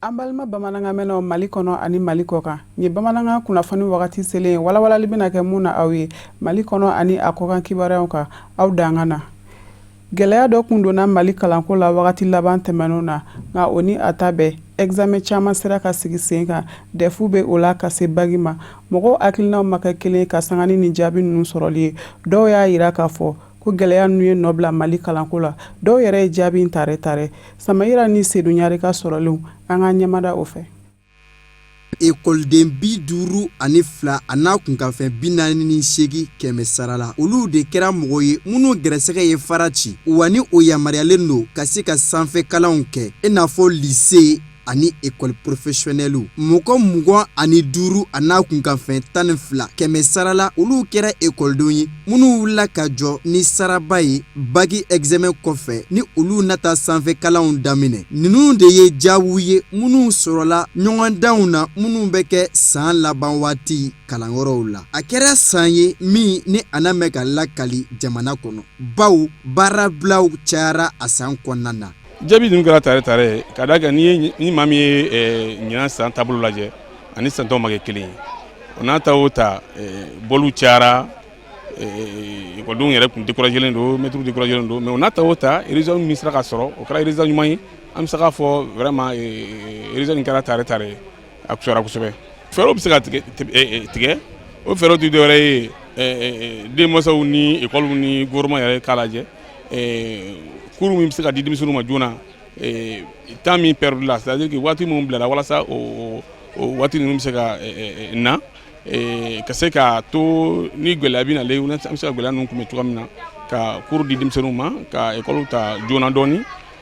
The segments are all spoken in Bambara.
An balima bamanankan mɛnnaw Mali kɔnɔ ani Mali kɔkan ni bamanankan kunnafoni wagati selen walawalali bɛna kɛ mun na aw ye Mali kɔnɔ ani a kɔkan kibaruyaw kan aw dangan na. Gɛlɛya dɔ kun donna Mali kalanko la wagati laban tɛmɛnenw na nka o ni a ta bɛɛ examen caman sera ka sigi sen kan defu bɛ o la ka se bagi ma mɔgɔw hakilinaw ma kɛ kelen ka sangani ni jaabi ninnu sɔrɔli ye dɔw y'a yira k'a fɔ ko gɛlɛya ninnu ye nɔ bila Mali kalanko la dɔw yɛrɛ ye jaabi in tare Samayira ni Seydou Ɲare ka sɔrɔlenw an ka ɲɛmada o fɛ. Écoleden 52 a n'a kunkanfɛn 48 kɛmɛ sara la olu de kɛra mɔgɔ ye minnu gɛrɛsɛgɛ ye fara ci wa ni o yamaruyalen don ka se ka sanfɛ kalanw kɛ i n'a fɔ lycée ani école professionnelle mɔgɔ 25 a n'a kunkanfɛn 12 kɛmɛ sara la olu kɛra écoledenw ye minnu wulila ka jɔ ni saraba ye bagi examen kɔfɛ ni olu nata sanfɛ kalanw daminɛ ninnu de ye jaabu ye minnu sɔrɔla ɲɔgɔndanw na minnu bɛ kɛ san laban waati kalanyɔrɔw la a kɛra san ye min ni ana mɛ ka lakali jamana kɔnɔ baw baarabilaw cayara a san kɔnɔna na. Jaabi dun kɛra tare ka da kan ni maa min ye ɲinan san taabolo lajɛ ani san tɔw ma kɛ kelen ye o n'a ta o ta bɔlu cayara ekɔlidenw yɛrɛ kun découragélen don maîtres découragélen don mais o n'a ta o ta résultat min sera ka sɔrɔ o kɛra résultat ɲuman ye an bɛ se k'a fɔ vraiment résultat nin kɛra tare a kusayara kosɛbɛ fɛɛrɛw bɛ se ka tigɛ o fɛɛrɛw tɛ dɔwɛrɛ ye denmansaw ni école ni gouvernement yɛrɛ k'a lajɛ cours min bɛ se ka di denmisɛnninw ma joona temps min perdu la c'est-à-dire que waati minnu bilara walasa o waati ninnu bɛ se ka na ka se ka to ni gɛlɛya bɛ nalen an bɛ se ka gɛlɛya ninnu kunbɛn cogoya min na ka cours di denmisɛnninw ma ka école ta joona dɔɔni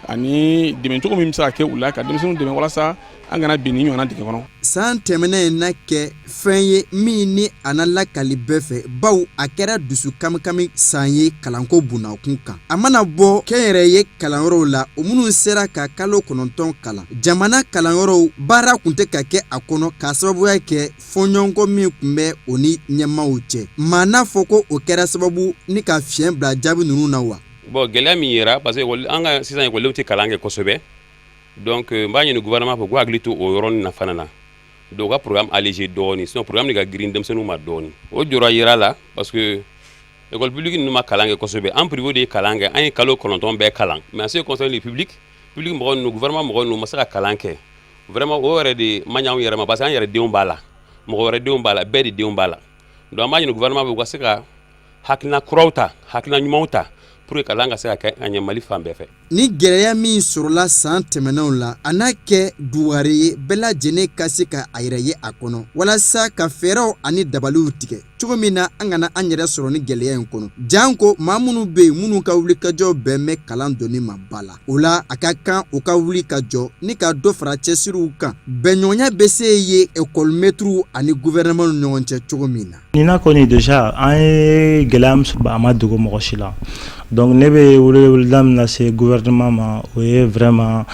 ani dɛmɛ cogo min bɛ se ka kɛ u la ka denmisɛnninw dɛmɛ walasa an kana bin ni ɲɔgɔnna dingɛ kɔnɔ. San tɛmɛnen na kɛ fɛn ye min ni a na lakali bɛɛ fɛ baw a kɛra dusu kamikami san ye kalanko bunakun kan a mana bɔ kɛnyɛrɛ ye kalanyɔrɔw la o minnu sera ka kalo 9 kalan jamana kalanyɔrɔw baara kun tɛ ka kɛ a kɔnɔ k'a sababuya kɛ fɔɲɔgɔnkɔ min kun bɛ o ni ɲɛmaaw cɛ maa n'a fɔ ko o kɛra sababu ni ka fiɲɛ bila jaabi ninnu na wa. Bon gɛlɛya min yera parce que an ka sisan ekɔlidenw tɛ kalan kɛ kosɛbɛ donc n b'a ɲini gouvernement fɛ k'u hakili to o yɔrɔnin na fana na donc u ka programme allégé dɔɔni sinon programme de ka girin denmisɛnninw ma dɔɔni o jɔra yera la parce que école publique ninnu ma kalan kɛ kosɛbɛ an privé de ye kalan kɛ an ye kalo 9 bɛɛ kalan mais en ce qui concerne le public mɔgɔ ninnu gouvernement mɔgɔ ninnu ma se ka kalan kɛ vraiment o yɛrɛ de ma ɲɛ anw yɛrɛ ma parce que an yɛrɛ denw b'a la mɔgɔ wɛrɛ denw b'a la bɛɛ de denw b'a la donc an b'a ɲini gouvernement fɛ u ka se ka hakilina kuraw ta hakilina ɲumanw ta pour que kalan ka se ka kɛ an ɲɛ Mali fan bɛɛ fɛ. Ni gɛlɛya min sɔrɔla san tɛmɛnenw la a n'a kɛ duware ye bɛɛ lajɛlen ka se ka a yɛrɛ ye a kɔnɔ walasa ka fɛɛrɛw ani dabaliw tigɛ cogo min na an kana an yɛrɛ sɔrɔ ni gɛlɛya in kɔnɔ janko maa minnu bɛ yen minnu ka wulikajɔ bɛn bɛ kalan donni ma ba la o la a ka kan u ka wuli ka jɔ ni ka dɔ fara cɛsiriw kan bɛnɲɔgɔnya bɛ se ye école maîtres ani gouvernement ni ɲɔgɔn cɛ cogo min na. Ni n'a kɔni déjà an ye gɛlɛya min sɔrɔ a ma dogo mɔgɔ si la donc ne bɛ weleweleda min lase gouvernement ma o ye vraiment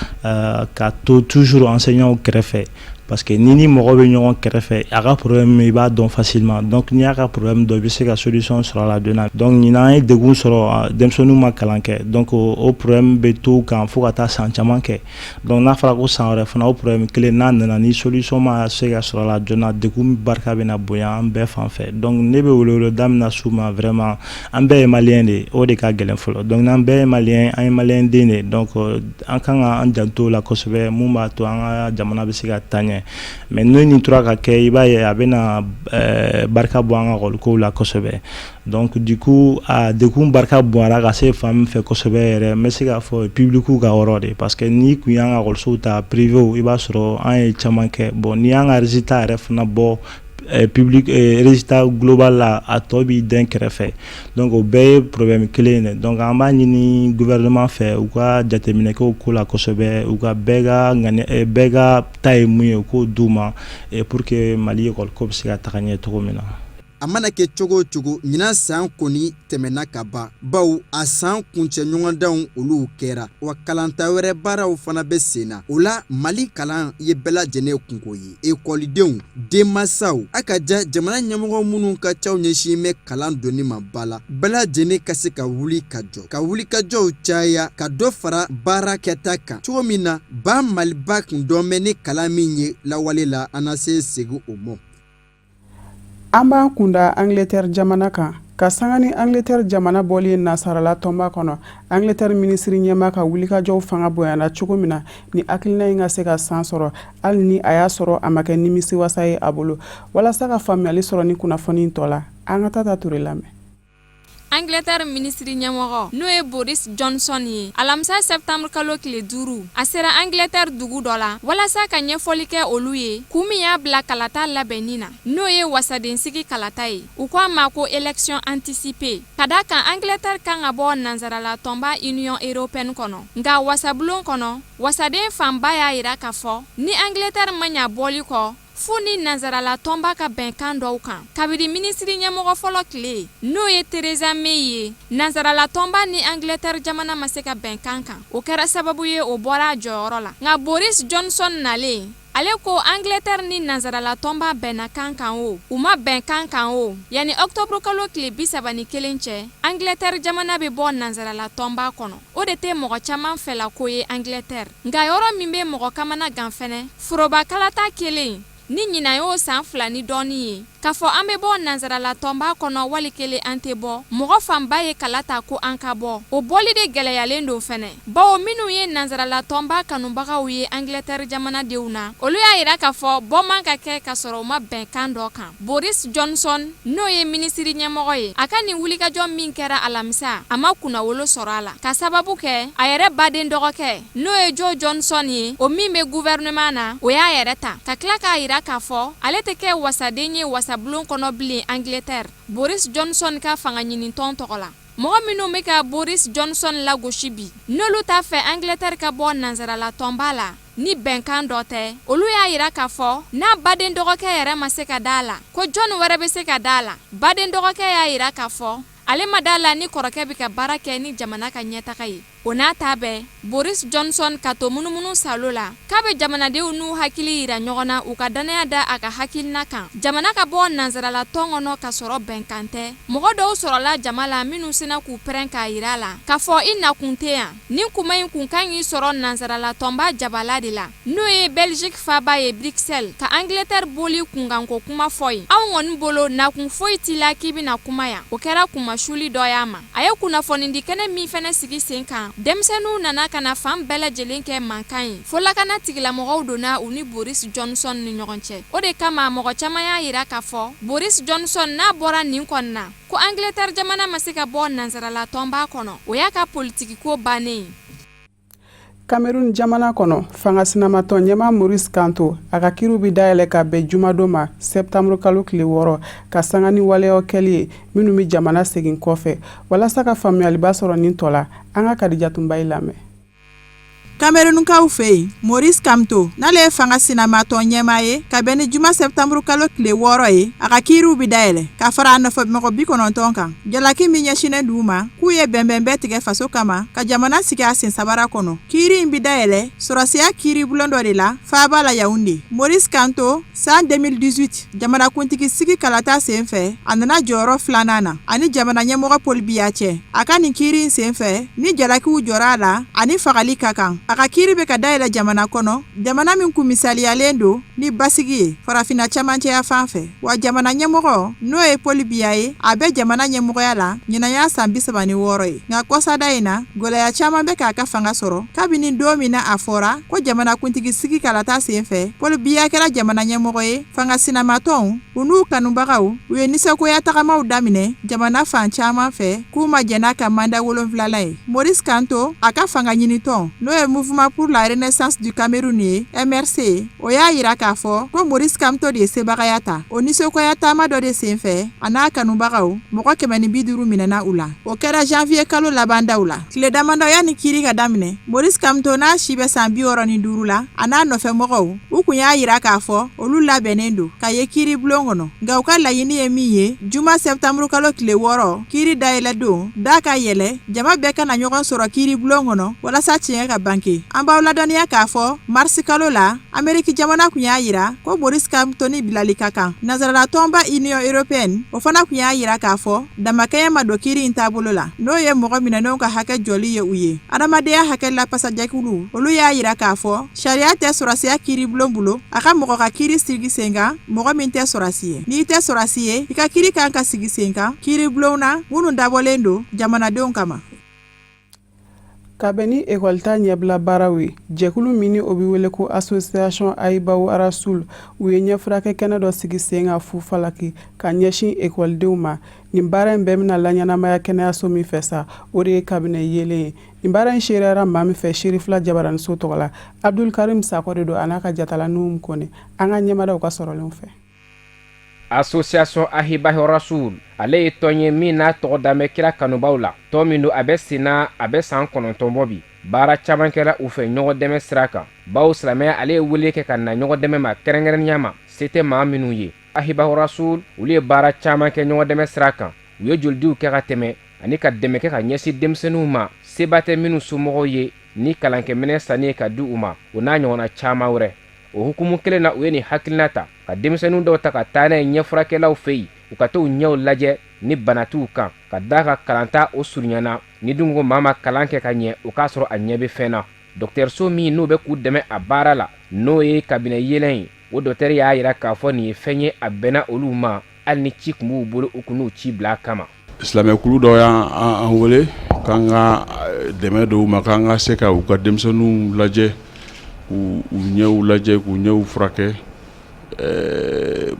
ka to toujours enseignants kɛrɛfɛ parce que ni mɔgɔ bɛ ɲɔgɔn kɛrɛfɛ a ka problème i b'a dɔn facilement donc n'i y'a ka problème dɔ i bɛ se ka solution sɔrɔ a la joona donc ɲinan an ye degun sɔrɔ denmisɛnninw ma kalan kɛ donc o problème bɛ to kan fo ka taa san caman kɛ donc n'a fɔra ko san wɛrɛ fana o problème kelen n'a nana ni solution ma se ka sɔrɔ a la joona degun barika bɛ na bonya an bɛɛ fan fɛ donc ne bɛ weleweleda min na s'u ma vraiment an bɛɛ ye maliyɛn de ye o de ka gɛlɛn fɔlɔ donc n'an bɛɛ ye maliyɛn an ye maliyɛn den de donc an kan ka an janto o la kosɛbɛ mun b'a to an ka jamana bɛ se ka taa ɲɛ mais n'o nin tora ka kɛ i b'a ye a bɛna barika bɔ an ka école la kosɛbɛ donc du coup a degun barika bɔra ka se fan min fɛ kosɛbɛ yɛrɛ n bɛ se k'a fɔ publicu ka yɔrɔ de parce que ni kun y'an ka école ta privé i b'a sɔrɔ an ye caman kɛ bon ni y'an ka résultat yɛrɛ fana bɔ public résultat global la a tɔ b'i den kɛrɛfɛ donc o bɛɛ ye problème kelen de donc an b'a ɲini gouvernement fɛ u ka jateminɛ kɛ o ko la kosɛbɛ u ka bɛɛ ka ta ye mun ye u k'o d'u ma pour que Mali école ko bɛ se ka taga ɲɛ cogo min na. a mana kɛ cogo o cogo ɲinan san kɔni tɛmɛna ka ban baw a san kuncɛ ɲɔgɔndanw olu kɛra wa kalanta wɛrɛ baaraw fana bɛ sen na o la Mali kalan ye bɛɛ lajɛlen kungo ye ekɔlidenw denmansaw a ka ja jamana ɲɛmɔgɔ minnu ka caw ɲɛsin bɛ kalan donni ma ba la bɛɛ lajɛlen ka se ka wuli ka jɔ ka wuli ka jɔw caya ka dɔ fara baara kɛta kan cogo min na ba Maliba kun dɔn bɛ ni kalan min ye lawale la an na se segi o mɔ. An b'an kunda Angleterre jamana kan ka sanga ni Angleterre jamana bɔli nasarala tɔnba kɔnɔ Angleterre minisiri ɲɛma ka wulikajɔw fanga bonyana cogo min na ni hakilina in ka se ka san sɔrɔ hali ni a y'a sɔrɔ a ma kɛ nimisiwasa ye a bolo walasa ka faamuyali sɔrɔ ni kunnafoni tɔ la an ka Tata Ture lamɛn. Angleterre ministri ɲɛmɔgɔ n'o ye Boris Johnson ye alamisa septembre kalo tile 5 a sera Angleterre dugu dɔ la walasa ka ɲɛfɔli kɛ olu ye kun min y'a bila kalata labɛnni na n'o ye wasadensigi kalata ye u ko a ma ko élection anticipée ka da kan Angleterre kan ka bɔ nanzarala tɔnba Union Européenne kɔnɔ nka wasabulon kɔnɔ wasaden fanba y'a yira k'a fɔ ni Angleterre ma ɲa bɔli kɔ fu ni nanzarala tɔnba ka bɛnkan dɔw kan kabiri minisiri ɲɛmɔgɔ fɔlɔ tile n'o ye Theresa May ye nanzarala tɔnba ni Angleterre jamana ma se ka bɛnkan kan o kɛra sababu ye o bɔra a jɔyɔrɔ la nka Boris Johnson nalen ale ko Angleterre ni nanzarala tɔnba bɛnna kan kan o u ma bɛnkan kan o yani octobre kalo tile 31 cɛ Angleterre jamana bɛ bɔ nanzarala tɔnba kɔnɔ o de tɛ mɔgɔ caman fɛla ko ye Angleterre nka yɔrɔ min bɛ mɔgɔ kamana gan fɛnɛ foroba kalata kelen ni ɲina y'o san 2 ni dɔɔni ye k'a fɔ an bɛ bɔ nanzarala tɔnba kɔnɔ wali kelen an tɛ bɔ mɔgɔ fanba ye kala ta ko an ka bɔ o bɔli de gɛlɛyalen don fɛnɛ bawo minnu ye nanzarala tɔnba kanubagaw ye Angleterre jamanadenw na olu y'a yira k'a fɔ bɔ man ka kɛ ka sɔrɔ u ma bɛnkan dɔ kan Boris Johnson n'o ye minisiri ɲɛmɔgɔ ye a ka nin wulikajɔ min kɛra alamisa a ma kunnawolo sɔrɔ a la ka sababu kɛ a yɛrɛ baden dɔgɔkɛ n'o ye Joe Johnson ye o min bɛ gouvernement na o y'a yɛrɛ ta ka tila k'a yira k'a fɔ ale tɛ kɛ wasaden ye wasabulon kɔnɔ bilen Angleterre Boris Johnson ka fanga ɲinitɔn tɔgɔ la mɔgɔ minnu bɛ ka Boris Johnson lagosi bi n'olu t'a fɛ Angleterre ka bɔ nanzarala tɔnba la ni bɛnkan dɔ tɛ olu y'a yira k'a fɔ n'a baden dɔgɔkɛ yɛrɛ ma se ka da la ko jɔn wɛrɛ bɛ se ka da la baden dɔgɔkɛ y'a yira k'a fɔ ale ma da la ni kɔrɔkɛ bɛ ka baara kɛ ni jamana ka ɲɛtaga ye o n'a ta bɛɛ Boris Johnson ka to munumunu salo la k'a bɛ jamanadenw n'u hakili yira ɲɔgɔn na u ka danaya da a ka hakilina kan jamana ka bɔ nanzarala tɔn kɔnɔ ka sɔrɔ bɛnkan tɛ mɔgɔ dɔw sɔrɔla jama la minnu sina k'u pɛrɛn k'a yira la k'a fɔ i nakun tɛ yan nin kuma in kun kan k'i sɔrɔ nanzarala tɔnba jabala de la n'o ye Belgique faba ye Bruxelles ka Angleterre boli kunkanko kuma fɔ ye anw kɔni bolo nakun foyi t'i la k'i bɛna kuma yan o kɛra kumasuli dɔ y'a ma a ye kunnafonidi kɛnɛ min fɛnɛ sigi sen kan denmisɛnninw nana kana fan bɛɛ lajɛlen kɛ mankan ye fo lakana tigilamɔgɔw donna u ni Boris Johnson ni ɲɔgɔn cɛ o de kama mɔgɔ caman y'a yira k'a fɔ Boris Johnson n'a bɔra nin kɔni na ko Angleterre jamana ma se ka bɔ nanzarala tɔnba kɔnɔ o y'a ka politiki ko bannen ye. Cameroun jamana kɔnɔ fanga sinamatɔ ɲɛma Maurice Kamto a ka kiiriw bi dayɛlɛ ka bɛn jumadon ma septembre kalo tile 6 ka sanga ni waleyaw kɛli ye minnu bi jamana segin kɔfɛ walasa ka faamuyaliba sɔrɔ nin tɔ la an ka Kadijatu Mbayi lamɛn. Camerounkaw fɛ yen Maurice Kamto n'ale ye fanga sinamatɔ ɲɛma ye ka bɛn ni juma septembre kalo tile 6 ye a ka kiiriw bi dayɛlɛ ka fara a nɔfɛmɔgɔ 90 kan jalaki min ɲɛsinnen d'u ma k'u ye bɛnbɛnbɛn tigɛ faso kama ka jamana sigi a sen sabara kɔnɔ kiiri in bi dayɛlɛ sɔrɔsiya kiiri bulon dɔ de la faaba la Yaoundé. Maurice Kamto san 2018 jamanakuntigi sigi kalata sen fɛ a nana jɔyɔrɔ 2nan na ani jamana ɲɛmɔgɔ Paul Biya cɛ a ka nin kiiri in sen fɛ ni jalakiw jɔra a la ani fagali ka kan a ka kiiri bɛ ka dayɛlɛ jamana kɔnɔ jamana min kun misaliyalen don ni basigi ye farafina camancɛya fan fɛ wa jamana ɲɛmɔgɔ n'o ye Paul Biya ye a bɛ jamana ɲɛmɔgɔya la ɲinaya san 36 ye nka kɔsada in na gɛlɛya caman bɛ k'a ka fanga sɔrɔ kabini don min na a fɔra ko jamanakuntigi sigi kalata sen fɛ Paul Biya kɛra jamana ɲɛmɔgɔ ye fanga sinamatɔnw u n'u kanubagaw u ye nisɔngoya tagamaw daminɛ jamana fan caman fɛ k'u ma jɛn n'a ka manda 7 ye. Maurice Kamto a ka fanga ɲinitɔn n'o ye Mouvement pour la Renaissance du Cameroun ye MRC o y'a yira k'a fɔ ko Maurice Kamto de ye sebagaya ta o nisɔngoya taama dɔ de sen fɛ a n'a kanubagaw mɔgɔ 150 minɛna u la o kɛra janvier kalo labandaw la tile damandaw ya ni kiiri ka daminɛ Maurice Kamto n'a si bɛ san 65 la a n'a nɔfɛmɔgɔw u kun y'a yira k'a fɔ olu labɛnnen don ka ye kiiri bulon kɔnɔ nka u ka laɲini ye min ye juma septembre kalo tile 6 kiiri dayɛlɛ don da ka yɛlɛ jama bɛɛ kana ɲɔgɔn sɔrɔ kiiri bulon kɔnɔ walasa tiɲɛ ka banke an b'aw ladɔnniya k'a fɔ marsi kalo la Ameriki jamana kun y'a yira ko Maurice Kamto ni bilali ka kan nazarala tɔnba Union Européenne o fana kun y'a yira k'a fɔ damakɛɲɛ ma don kiiri in taabolo la n'o ye mɔgɔ minɛnenw ka hakɛ jɔli ye u ye adamadenya hakɛ lapasajɛkulu olu y'a yira k'a fɔ sariya tɛ sɔrɔsiya kiiri bulon bolo a ka mɔgɔ ka kiiri sigi sen kan mɔgɔ min tɛ sɔrɔsi ye n'i tɛ sɔrɔsi ye i ka kiiri kan ka sigi sen kan kiiri bulon na minnu dabɔlen don jamanadenw kama. Ka bɛn ni ekɔlita ɲɛbila baaraw ye jɛkulu min ni o bɛ wele ko association Ahibaou Rasoul u ye ɲɛfurakɛ kɛnɛ dɔ sigi sen kan fu falaki ka ɲɛsin ekɔlidenw ma nin baara in bɛɛ bɛna laɲɛnamaya kɛnɛyaso min fɛ sa o de ye kabinɛ yelen ye nin baara in seriyara maa min fɛ Sherifila Jabaraniso tɔgɔ la Abdul Karim Sakɔ de don a n'a ka jatala Nuhum Kone an ka ɲɛmadaw ka sɔrɔlenw fɛ. Association Ahibaou Rasoul ale ye tɔn ye min n'a tɔgɔ danbɛ kira kanubaw la tɔn min don a bɛ senna a bɛ san 9 bɔ bi baara caman kɛra u fɛ ɲɔgɔn dɛmɛ sira kan bawo silamɛya ale ye wele kɛ ka na ɲɔgɔn dɛmɛ ma kɛrɛnkɛrɛnnenya ma se tɛ maa minnu ye Ahibaou Rasoul olu ye baara caman kɛ ɲɔgɔn dɛmɛ sira kan u ye jolidiw kɛ ka tɛmɛ ani ka dɛmɛ kɛ ka ɲɛsin denmisɛnninw ma seba tɛ minnu somɔgɔw ye ni kalankɛminɛ sanni ka di u ma o n'a ɲɔgɔnna caman wɛrɛ o hukumu kelen na u ye nin hakilina ta ka denmisɛnninw dɔw ta ka taa n'a ye ɲɛfurakɛlaw fɛ yen u ka t'u ɲɛw lajɛ ni bana t'u kan ka d'a ka kalanta o surunyana ni dun ko maa ma kalan kɛ ka ɲɛ o k'a sɔrɔ a ɲɛ bɛ fɛn na dɔgɔtɔrɔso min n'o bɛ k'u dɛmɛ a baara la n'o ye kabinɛ yelen ye o dɔgɔtɔrɔ y'a yira k'a fɔ nin ye fɛn ye a bɛnna olu ma hali ni ci tun b'u bolo u kun n'u ci bila a kama. Silamɛkulu dɔ y'an wele k'an ka dɛmɛ don u ma k'an ka se ka u ka denmisɛnninw lajɛ k'u ɲɛw lajɛ k'u ɲɛw furakɛ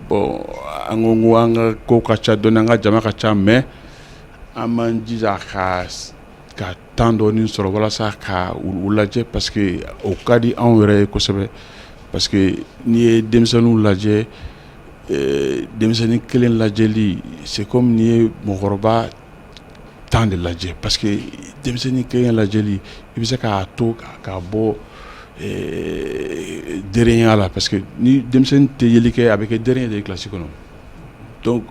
bon an ko an ka ko ka ca dɔɔni an ka jama ka ca mais an m'an jija ka temps dɔɔni sɔrɔ walasa ka u lajɛ parce que o ka di anw yɛrɛ ye kosɛbɛ parce que n'i ye denmisɛnninw lajɛ denmisɛnnin kelen lajɛli c'est comme n'i ye mɔgɔkɔrɔba temps de lajɛ parce que denmisɛnnin kelen lajɛli i bɛ se k'a to ka bɔ derenya la parce que ni denmisɛnnin tɛ yeli kɛ a bɛ kɛ derenya de ye classe kɔnɔ donc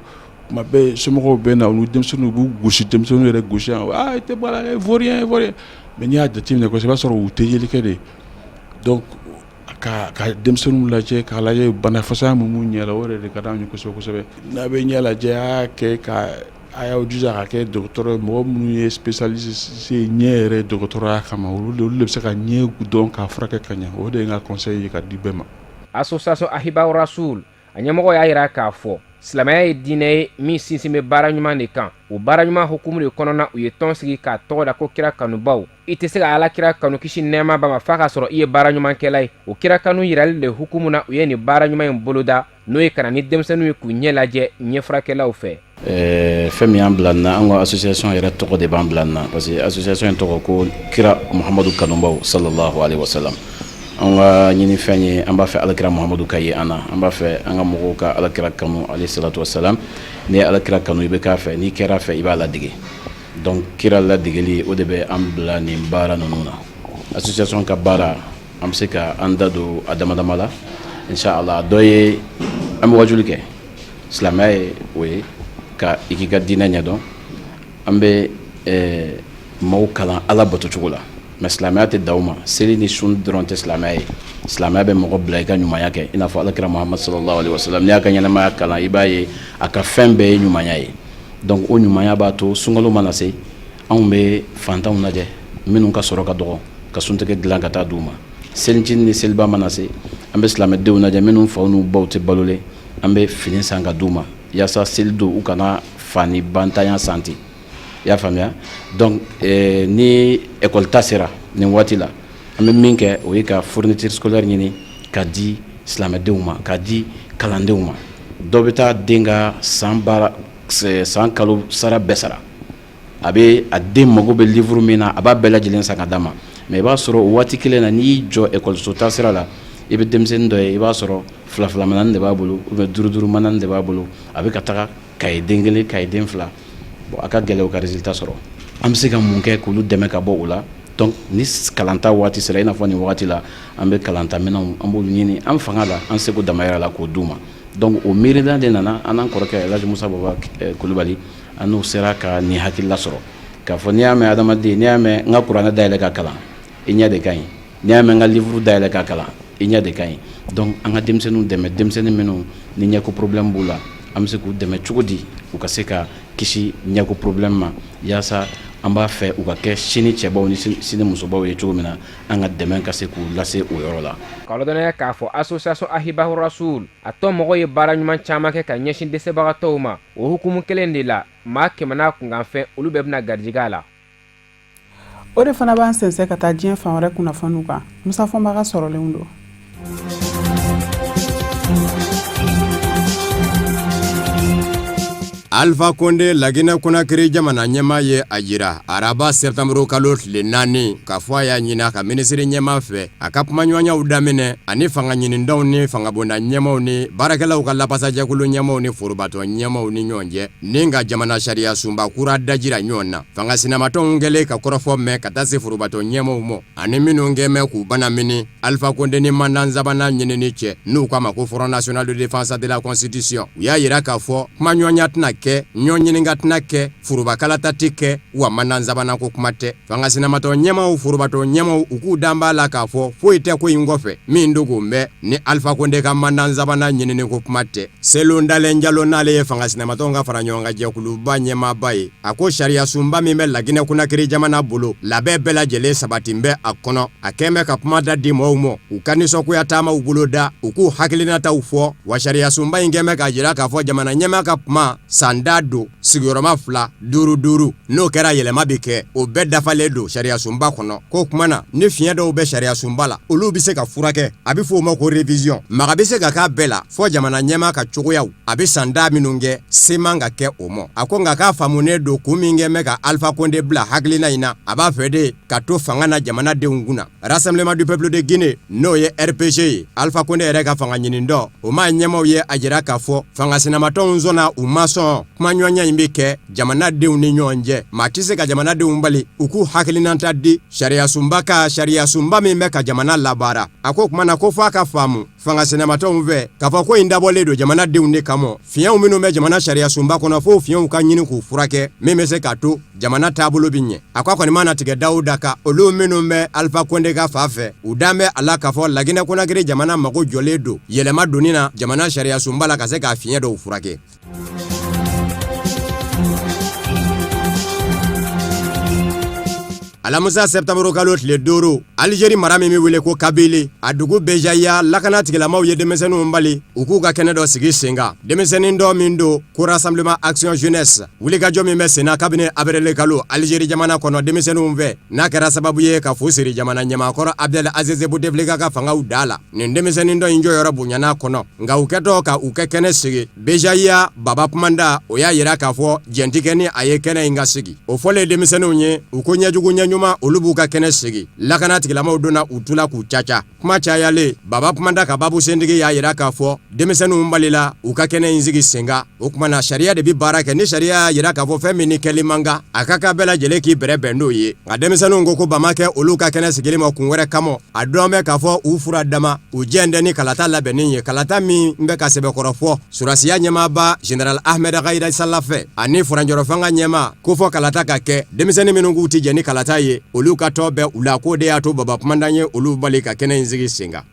tuma bɛɛ somɔgɔw bɛ na olu denmisɛnninw b'u gosi denmisɛnninw yɛrɛ gosi i tɛ bɔ a la il faut rien mais n'i y'a jateminɛ kosɛbɛ i b'a sɔrɔ u tɛ yeli kɛ de donc ka denmisɛnninw lajɛ k'a lajɛ bana fasaya min b'u ɲɛ la o yɛrɛ de ka d'anw ye kosɛbɛ kosɛbɛ n'a bɛ ɲɛ lajɛ a y'a kɛ ka a y'aw jija ka kɛ dɔgɔtɔrɔ mɔgɔ minnu ye spécialiste ɲɛ yɛrɛ dɔgɔtɔrɔya kama olu de bɛ se ka ɲɛ dɔn k'a furakɛ ka ɲɛ o de ye n ka conseil ye ka di bɛɛ ma. Association Ahibaou Rasoul a ɲɛmɔgɔ y'a yira k'a fɔ silamɛya ye diinɛ ye min sinsin bɛ baara ɲuman de kan o baara ɲuman hukumu de kɔnɔna u ye tɔn sigi k'a tɔgɔ da ko kira kanubaw i tɛ se ka ala kira kanu kisi nɛɛma ba ma f'a ka sɔrɔ i ye baara ɲumankɛla ye o kira kanu yirali de hukumu na u ye nin baara ɲuman in boloda n'o ye ka na ni denmisɛnninw ye k'u ɲɛ lajɛ ɲɛfurakɛlaw fɛ. Fɛn min y'an bila nin na an ka association yɛrɛ tɔgɔ de b'an bila nin na parce que association in tɔgɔ ko kira Muhamadu kanubaw sallallahu alaihi wasallam an ka ɲini fɛn ye an b'a fɛ alakira Muhamadu ka ye an na an b'a fɛ an ka mɔgɔw ka alakira kanu alayhi salatu wasalam ni alakira kanu i bɛ k'a fɛ n'i kɛra fɛ i b'a ladege donc kira ladegeli o de bɛ an bila nin baara ninnu na association ka baara an bɛ se ka an da don a damadama la inshallah dɔ ye an bɛ wajuli kɛ silamɛya ye o ye ka i k'i ka diinɛ ɲɛdɔn an bɛ maaw kalan ala bato cogo la mais silamɛya tɛ d'aw ma seli ni sun dɔrɔn tɛ silamɛya ye silamɛya bɛ mɔgɔ bila i ka ɲumanya kɛ i n'a fɔ alakira Muhammad sallallahu alaihi wasallam n'i y'a ka ɲɛnamaya kalan i b'a ye a ka fɛn bɛɛ ye ɲumanya ye donc o ɲumanya b'a to sunkalo mana se anw bɛ fantanw lajɛ minnu ka sɔrɔ ka dɔgɔ ka suntigɛ dilan ka taa d'u ma selicini ni seliba mana se an bɛ silamɛdenw lajɛ minnu faw n'u baw tɛ balolen an bɛ fini san ka d'u ma yaasa seli don u kana fani bantanya santi i y'a faamuya donc ni école ta sera nin waati la an bɛ min kɛ o ye ka fourniture scolaire ɲini ka di silamɛdenw ma ka di kalandenw ma dɔ bɛ taa den ka san kalo sara bɛɛ sara a bɛ a den mago bɛ livre min na a b'a bɛɛ lajɛlen san ka d'a ma mais i b'a sɔrɔ o waati kelen na n'i y'i jɔ écoleso ta sira la i bɛ denmisɛnnin dɔ ye i b'a sɔrɔ fila manani de b'a bolo ou bien duuru manani de b'a bolo a bɛ ka taga kaye den kelen kaye den fila bon a ka gɛlɛn o ka résultat sɔrɔ an bɛ se ka mun kɛ k'olu dɛmɛ ka bɔ o la. Donc ni kalanta waati sera i n'a fɔ nin wagati la an bɛ kalanta minɛnw an b'olu ɲini an fanga la an seko damayira la k'o d'u ma. Donc o miirida de nana an n'an kɔrɔkɛ Elhaji Musa Baba Kulibali an n'u sera ka nin hakilila sɔrɔ k'a fɔ n'i y'a mɛn adamaden n'i y'a mɛn n ka kuranɛ dayɛlɛ ka kalan i ɲɛ de ka ɲi n'i y'a mɛn n ka livre dayɛlɛ ka kalan i ɲɛ de ka ɲi. Donc an ka denmisɛnninw dɛmɛ denmisɛnnin minnu ni ɲɛko problème b'u la an bɛ se k'u dɛmɛ cogo di u ka se ka kisi ɲɛko problème ma yaasa an b'a fɛ u ka kɛ sini cɛbaw ni sini musobaw ye cogo min na an ka dɛmɛ ka se k'u lase o yɔrɔ la. K'a lɔdɔnniya k'a fɔ association Ahibahu Rasul a tɔn mɔgɔw ye baara ɲuman caman kɛ ka ɲɛsin dɛsɛbagatɔw ma o hukumu kelen de la maa 100 n'a kunkanfɛn olu bɛɛ bɛna garijigɛ a la. O de fana b'an sɛnsɛn ka taa diɲɛ fan wɛrɛ kunnafoniw kan Musa Fɔnbaga sɔrɔlenw don. Alpha Condé Laginɛ Conakry jamana ɲɛmaa ye a jira araba septembre kalo tile 4 ka fɔ a y'a ɲini ka minisiri ɲɛmaa fɛ a ka kumaɲɔgɔnyaw daminɛ ani fanga ɲinindaw ni fangabonda ɲɛmaw ni baarakɛlaw ka lapasajɛkulu ɲɛmaw ni forobatɔ ɲɛmaw ni ɲɔgɔn cɛ ni ka jamana sariya sunba kura dajira ɲɔgɔn na fanga sinamatɔnw kɛlen ka kɔrɔfɔ mɛn ka taa se forobatɔ ɲɛmaw ma ani minnu kɛmɛ k'u bana mini Alpha Condé ni mandan sabanan ɲinini cɛ n'u k'a ma ko Front National de Défense de la Constitution u y'a yira k'a fɔ kumaɲɔgɔnya tɛna kɛ ɲɔ ɲininka tɛna kɛ forobakalata tɛ kɛ wa mandan sabanan ko kuma tɛ fanga sinamatɔ ɲɛmaw forobatɔ ɲɛmaw u k'u dan b'a la k'a fɔ foyi tɛ ko in kɔfɛ min dogo bɛ ni Alpha Condé ka mandan sabanan ɲinini ko kuma tɛ Selon Dalen Jalo n'ale ye fanga sinamatɔw ka fara ɲɔgɔn kan jɛkuluba ɲɛmaaba ye a ko sariya sunba min bɛ Laginɛ Conakry jamana bolo labɛn bɛɛ lajɛlen sabatin bɛ a kɔnɔ a kɛn bɛ ka kuma da di mɔɔw ma u ka nisɔngoya taamaw bolo da u k'u hakilinataw fɔ wa sariya sunba in kɛn bɛ ka jira k'a fɔ jamana ɲɛmaa ka kuma sanda do sigiyɔrɔma 2 n'o kɛra yɛlɛma bɛ kɛ o bɛɛ dafalen do sariya sunba kɔnɔ ko kuma na ni fiɲɛ dɔw bɛ sariya sunba la olu bɛ se ka furakɛ a bɛ fɔ o ma ko révision maga bɛ se ka k'a bɛɛ la fɔ jamana ɲɛmaa ka cogoyaw a bɛ sanda minnu kɛ se man ka kɛ o ma a ko nka k'a faamunen do kun min kɛ mɛ ka Alpha Condé bila hakilina in na a b'a fɛ de ka to fanga na jamanadenw kunna Rassemblement du Peuple de Guinée n'o ye RPG ye Alpha Condé yɛrɛ ka fanga ɲini dɔ o ma ɲɛmaaw ye a jira k'a fɔ fanga sinamatɔw sɔnna u ma sɔn kuma ɲɔgɔnya in bɛ kɛ jamanadenw ni ɲɔgɔn cɛ maa tɛ se ka jamanadenw bali u k'u hakilinata di sariya sunba min bɛ ka jamana labaara a ko kuma na ko f'a ka faamu fanga sinamatɔw fɛ k'a fɔ ko in dabɔlen do jamanadenw de kama fiɲɛw minnu bɛ jamana sariya sunba kɔnɔ fo fiɲɛw ka ɲini k'u furakɛ min bɛ se k'a to jamana taabolo bɛ ɲɛ a ko a kɔni mana tigɛ daw da kan olu minnu bɛ Alpha Condé ka fa fɛ u dan bɛ a la k'a fɔ Laginɛ Conakry jamana mago jɔlen do yɛlɛma donni na jamana sariya sunba la ka se k'a fiɲɛ dɔw furakɛ. Alamisa septembre kalo tile 5 Algérie mara min bɛ wele ko Kabylie a dugu Béjaïa lakana tigilamaw ye denmisɛnninw bali u k'u ka kɛnɛ dɔ sigi sen kan denmisɛnnin dɔ min do ko Rassemblement Action Jeunesse wulikajɔ min bɛ senna kabini avril kalo Algérie jamana kɔnɔ denmisɛnninw fɛ n'a kɛra sababu ye ka fu siri jamana ɲɛmaakɔrɔ Abdel Aziz Bouteflika ka fangaw da la nin denmisɛnnin dɔ in jɔyɔrɔ bonyana kɔnɔ nka u kɛtɔ ka u kɛ kɛnɛ sigi Béjaïa Baba Kumanda o y'a yira k'a fɔ jɛntikɛ ni a ye kɛnɛ in ka sigi o fɔlen denmisɛnninw ye u ko ɲɛjugu ɲɛɲuman olu b'u ka kɛnɛ sigi lakana tigilamaw donna u tula k'u caca kuma cayalen Baba Kumanda ka babu sentigi y'a yira k'a fɔ denmisɛnninw balila u ka kɛnɛ in sigi senga o kuma na sariya de bɛ baara kɛ ni sariya y'a yira k'a fɔ fɛn min ni kɛli man kan a ka bɛɛ lajɛlen k'i bɛrɛ bɛn n'o ye nka denmisɛnninw ko ko bama kɛ olu ka kɛnɛ sigili ma kun wɛrɛ kama a dɔn bɛ k'a fɔ u fura dama u jɛn ni kalata labɛnnin ye kalata min bɛ ka sɛbɛkɔrɔ fɔ surasiya ɲɛmaaba Général Ahmed Gaïda Salla fɛ ani furanjɔrɔfanga ɲɛma ko fɔ kalata ka kɛ denmisɛnnin minnu k'u ti jɛ ni kalata ye olu ka tɔ bɛ u la ko de y'a to Baba Kumanda ye olu bali ka kɛnɛ in sigi sen kan.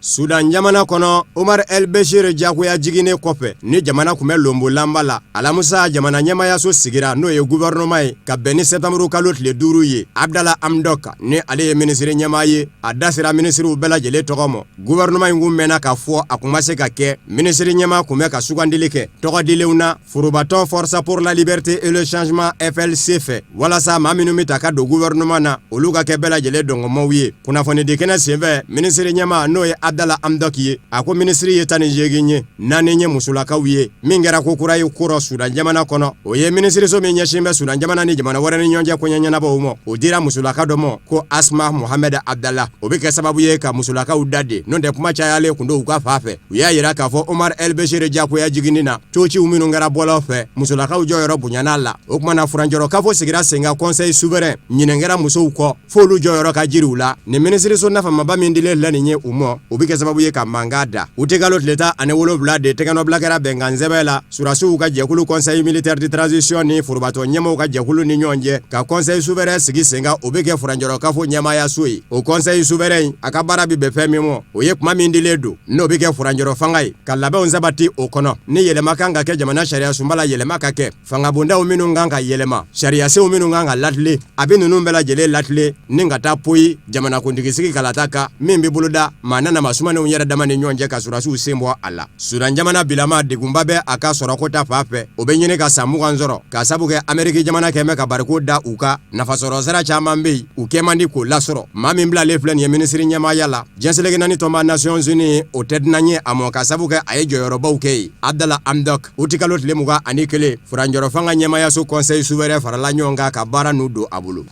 Sudan jamana kɔnɔ Omar El Bashir jagoya jiginen kɔfɛ ni jamana kun bɛ lombolamba la Alamusa jamana ɲɛmayaso sigira n'o ye gouvernement ye ka bɛn ni septembre kalo tile 5 ye Abdallah Hamdok ni ale ye ministre ɲɛmaa ye a da sera ministrew bɛɛ lajɛlen tɔgɔ ma gouvernement in kun mɛnna k'a fɔ a kun ma se ka kɛ ministre ɲɛmaa kun bɛ ka sugandili kɛ tɔgɔ dilenw na forobatɔ Force pour la Liberté et le Changement FLC fɛ walasa maa minnu bɛ ta ka don gouvernement na olu ka kɛ bɛɛ lajɛlen dɔngɔmaw ye kunnafonidi kɛnɛ senfɛ ministre ɲɛmaa n'o ye Abdallah Hamdok ye a ko ministre ye 18 ye naani ye musolakaw ye min kɛra ko kura ye kɔrɔ Sudan jamana kɔnɔ o ye ministre so min ɲɛsin bɛ Sudan jamana ni jamana wɛrɛ ni ɲɔgɔn cɛ koɲɛ ɲɛnabɔw ma o dira musolaka dɔ ma ko Asma Mohamed Abdallah o bɛ kɛ sababu ye ka musolakaw dade n'o tɛ kuma cayalen kun do u ka fa fɛ u y'a yira k'a fɔ Omar El Bashir jakoya jiginni na coociw minnu kɛra bɔlaw fɛ musolakaw jɔyɔrɔ bonyana la o kumana furanjɔrɔ kafo sigira sen kan conseil souverain ɲinɛn kɛra musow kɔ f'olu jɔyɔrɔ ka jiriw la ni ministre so nafamaba min dilen la nin ye u ma o bɛ kɛ sababu ye ka mankan da u tɛ kalo tile 17 de tɛgɛnɔbila kɛra bɛnkan sɛbɛn la surasiw ka jɛkulu conseil militaire de transition ni forobatɔ ɲɛmaaw ka jɛkulu ni ɲɔgɔn cɛ ka conseil souverain sigi sen kan o bɛ kɛ furanjɔrɔ kafo ɲɛmaaya so ye o conseil souverain a ka baara bi bɛn fɛn min ma o ye kuma min dilen don n'o bɛ kɛ furanjɔrɔ fanga ye ka labɛnw sabati o kɔnɔ ni yɛlɛma kan ka kɛ jamana sariya sunbala yɛlɛma ka kɛ fangabondaw minnu kan ka yɛlɛma sariyasenw minnu kan ka latile a bɛ ninnu bɛɛ lajɛlen latile ni ka taa poyi jamanakuntigi sigi kalata kan min bɛ boloda maa nana masumanenw yɛrɛ dama ni ɲɔgɔn cɛ ka surasiw sen bɔ a la Sudan jamana bilama degunba bɛ a ka sɔrɔko ta fan fɛ o bɛ ɲini ka san 20 sɔrɔ ka sabu kɛ Ameriki jamana kɛmɛ ka bariko da u ka nafasɔrɔ sira caman bɛ yen u kɛ man di k'o lasɔrɔ maa min bilalen filɛ nin ye ministre ɲɛmaaya la diɲɛseleke naani tɔnba Nations Unies o tɛ dunan ye a mɔ ka sabu kɛ a ye jɔyɔrɔbaw kɛ yen Abdallah Hamdok o tɛ kalo tile 21 furanjɔrɔ fanga ɲɛmaayaso conseil souverain farala ɲɔgɔn kan ka baara n'u don a bolo.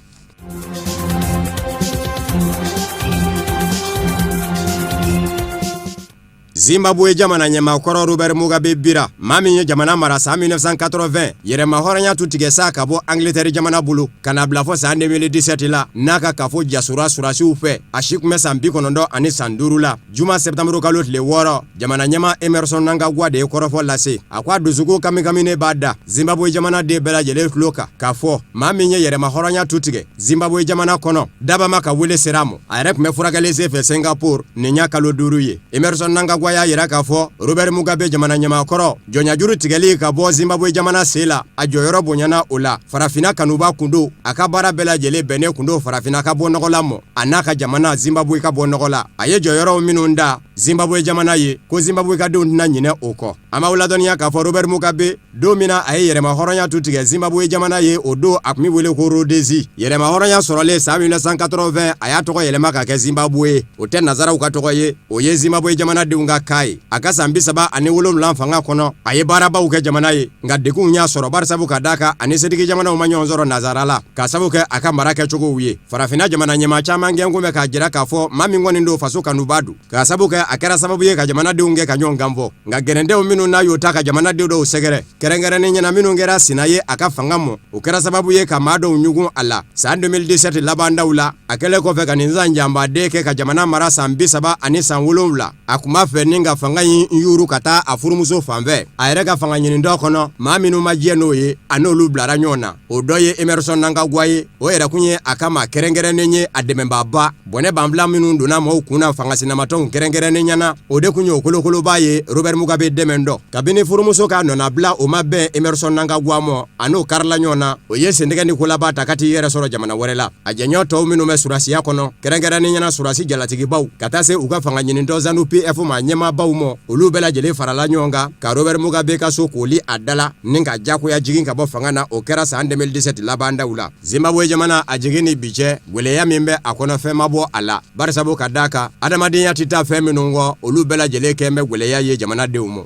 Zimbabwe jamana ɲɛmaakɔrɔ Robert Mugabe bira maa min ye jamana mara san 1980 yɛrɛma hɔrɔnya tu tigɛ sa ka bɔ Angleterre jamana bolo ka na bila fɔ san 2017 la n'a ka kafo jasura surasiw fɛ a si kun bɛ san 95 ani san 5 la juma septembre kalo tile 6 jamana ɲɛma Emerson Mnangagwa de ye kɔrɔfɔ lase a ko a dusuko kamikamine b'a da Zimbabwe jamana den bɛɛ lajɛlen tulo kan k'a fɔ maa min ye yɛrɛma hɔrɔnya tu tigɛ Zimbabwe jamana kɔnɔ dabama ka wele sera ma a yɛrɛ kun bɛ furakɛli senfɛ Singapour nin y'a kalo 5 ye Emerson Mnangagwa y'a yira k'a fɔ Robert Mugabe jamana ɲɛmaakɔrɔ jɔnyajuru tigɛli ka bɔ Zimbabwe jamana sen la a jɔyɔrɔ bonyana o la farafina kanuba kundo a ka baara bɛɛ lajɛlen bɛnnen kundo farafina ka bɔ nɔgɔ la mɔ a n'a ka jamana Zimbabwe ka bɔ nɔgɔ la a ye jɔyɔrɔw minnu da Zimbabwe jamana ye ko Zimbabwe ka denw tɛna ɲinɛ o kɔ an b'aw ladɔnniya k'a fɔ Robert Mugabe don min na a ye yɛrɛma hɔrɔnya tu tigɛ Zimbabwe jamana ye o don a kun bɛ wele ko Rhodesi yɛrɛma hɔrɔnya sɔrɔlen san 1980 a y'a tɔgɔ yɛlɛma ka kɛ Zimbabwe o tɛ nazaraw ka tɔgɔ ye o ye Zimbabwe jamana denw ka k'a ye a ka san 37 fanga kɔnɔ a ye baarabaw kɛ jamana ye nka degun y'a sɔrɔ barisabu ka d'a kan ani setigi jamanaw ma ɲɔgɔn sɔrɔ nazara la ka sabu kɛ a ka mara kɛcogow ye farafina jamana ɲɛmaa caman gɛn kun bɛ k'a jira k'a fɔ maa min kɔni don faso kanuba don ka sabu kɛ a kɛra sababu ye ka jamanadenw kɛ ka ɲɔgɔn ganfɔ nka gɛrɛndenw minnu n'a y'o ta ka jamanadenw dɔw sɛgɛrɛ kɛrɛnkɛrɛnnen ɲɛna minnu kɛra sina ye a ka fanga mɔ o kɛra sababu ye ka maa dɔw ɲugun a la san 2017 labandaw la a kɛlen kɔfɛ ka nin zan janbaden kɛ ka jamana mara san 30 ani san 7 a kun b'a fɛ ni ka fanga in yuru ka taa a furumuso fanfɛ a yɛrɛ ka fanga ɲini dɔ kɔnɔ maa minnu ma jɛ n'o ye a n'olu bilara ɲɔgɔn na o dɔ ye Emerson Mnangagwa ye o yɛrɛ kun ye a ka maa kɛrɛnkɛrɛnnen ye a dɛmɛbaaba bɔnɛ banfila minnu donna maaw kunna fanga sinamatɔnw kɛrɛnkɛrɛnnen ɲɛna o de kun ye o kolokoloba ye Robert Mugabe dɛmɛ dɔ kabini furumuso ka nɔnabila o ma bɛn Emerson Mnangagwa ma a n'o karila ɲɔgɔn na o ye sentɛgɛ ni kolaba ta ka t'i yɛrɛ sɔrɔ jamana wɛrɛ la a jɛɲɔ tɔw minnu bɛ surasiya kɔnɔ kɛrɛnkɛrɛnnen ɲɛna surasi jalatigibaw ka taa se u ka fanga ɲinitɔ ZANU PF ma ɲɛmaabaw ma olu bɛɛ lajɛlen farala ɲɔgɔn kan ka Robert Mugabe ka so koli a dala ni ka jakoya jigin ka bɔ fanga na o kɛra san 2017 labandaw la Zimbabwe jamana a jigin ni bi cɛ weleya min bɛ a kɔnɔ fɛn ma bɔ a la barisabu ka d'a kan adamadenya tɛ taa fɛn minnu kɔ olu bɛɛ lajɛlen kɛn bɛ weleya ye jamanadenw ma.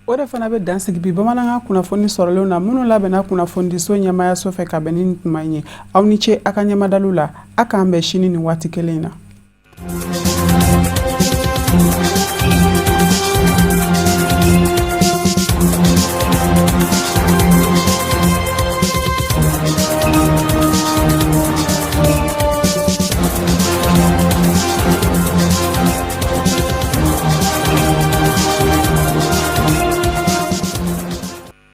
O de fana bɛ dansigi bi bamanankan kunnafoni sɔrɔlenw na minnu labɛnna kunnafonidiso ɲɛmaayaso fɛ ka bɛn ni tuma ye aw ni ce a ka ɲɛmadalu la a k'an bɛn sini ni waati kelen na.